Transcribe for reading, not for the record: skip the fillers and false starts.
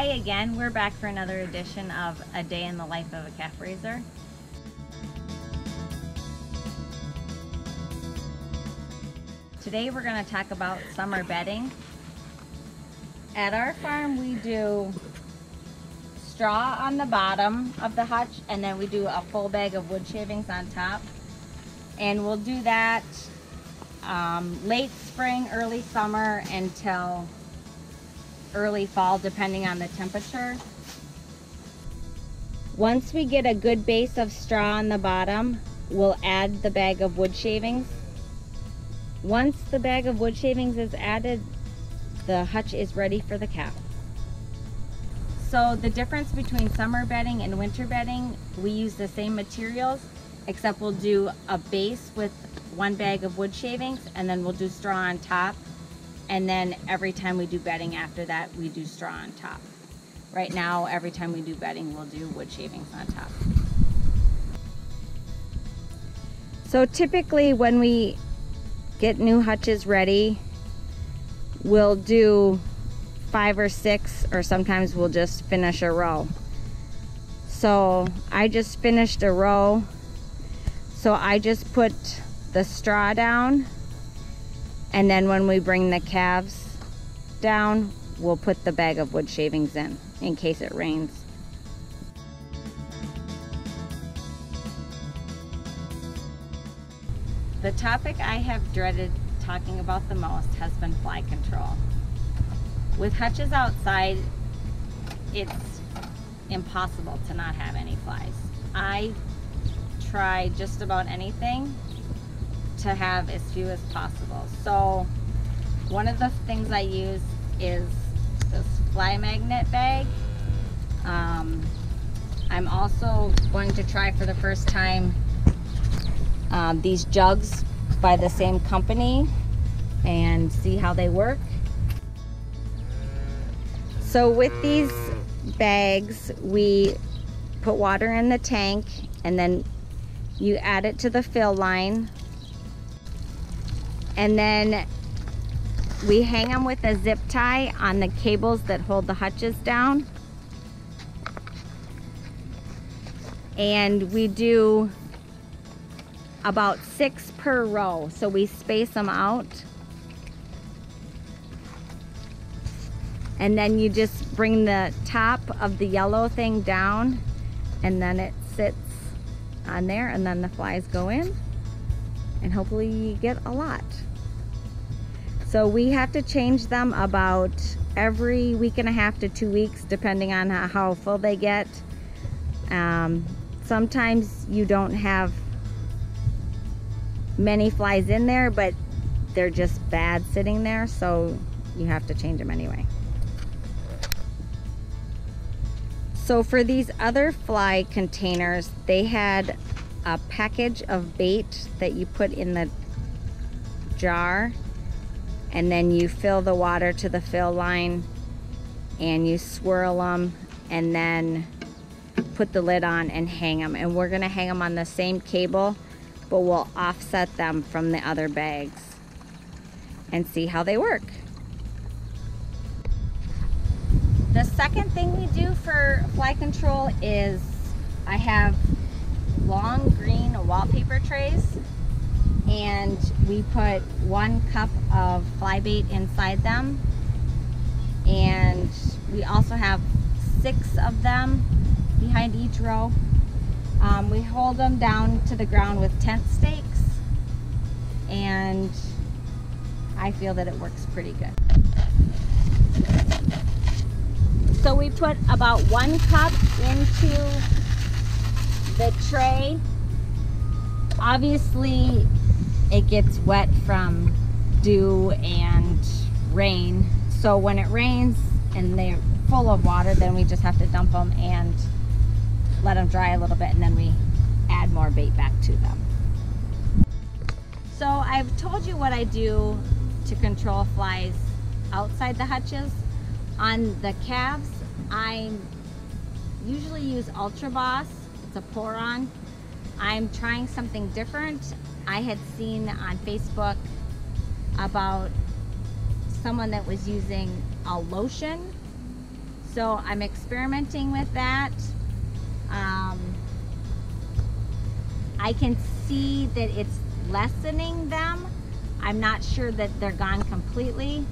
Hi again, we're back for another edition of A Day in the Life of a Calf Raiser. Today we're going to talk about summer bedding. At our farm we do straw on the bottom of the hutch, and then we do a full bag of wood shavings on top. And we'll do that late spring, early summer until early fall, depending on the temperature. Once we get a good base of straw on the bottom, we'll add the bag of wood shavings. Once the bag of wood shavings is added, the hutch is ready for the calf. So the difference between summer bedding and winter bedding, we use the same materials, except we'll do a base with one bag of wood shavings, and then we'll do straw on top. And then every time we do bedding after that, we do straw on top. Right now, every time we do bedding, we'll do wood shavings on top. So typically when we get new hutches ready, we'll do 5 or 6, or sometimes we'll just finish a row. So I just finished a row. So I just put the straw down, and then when we bring the calves down, we'll put the bag of wood shavings in case it rains. The topic I have dreaded talking about the most has been fly control. With hutches outside, it's impossible to not have any flies. I try just about anything to have as few as possible. So one of the things I use is this fly magnet bag. I'm also going to try for the first time these jugs by the same company and see how they work. So with these bags, we put water in the tank, and then you add it to the fill line, and then we hang them with a zip tie on the cables that hold the hutches down. And we do about 6 per row, so we space them out. And then you just bring the top of the yellow thing down, and then it sits on there, and then the flies go in, and hopefully you get a lot. So we have to change them about every week and a half to 2 weeks, depending on how full they get. Sometimes you don't have many flies in there, but they're just bad sitting there, so you have to change them anyway. So for these other fly containers, they had a package of bait that you put in the jar, and then you fill the water to the fill line, and you swirl them, and then put the lid on and hang them. And we're gonna hang them on the same cable, but we'll offset them from the other bags and see how they work. The second thing we do for fly control is I have long green wallpaper trays, and we put 1 cup of fly bait inside them, and we also have 6 of them behind each row. We hold them down to the ground with tent stakes, and I feel that it works pretty good. So we put about 1 cup into the tray. Obviously it gets wet from dew and rain, so when it rains and they're full of water, then we just have to dump them and let them dry a little bit, and then we add more bait back to them. So I've told you what I do to control flies outside the hutches. On the calves, I usually use Ultra Boss. It's a pour-on. I'm trying something different. I had seen on Facebook about someone that was using a lotion. So I'm experimenting with that. I can see that it's lessening them. I'm not sure that they're gone completely.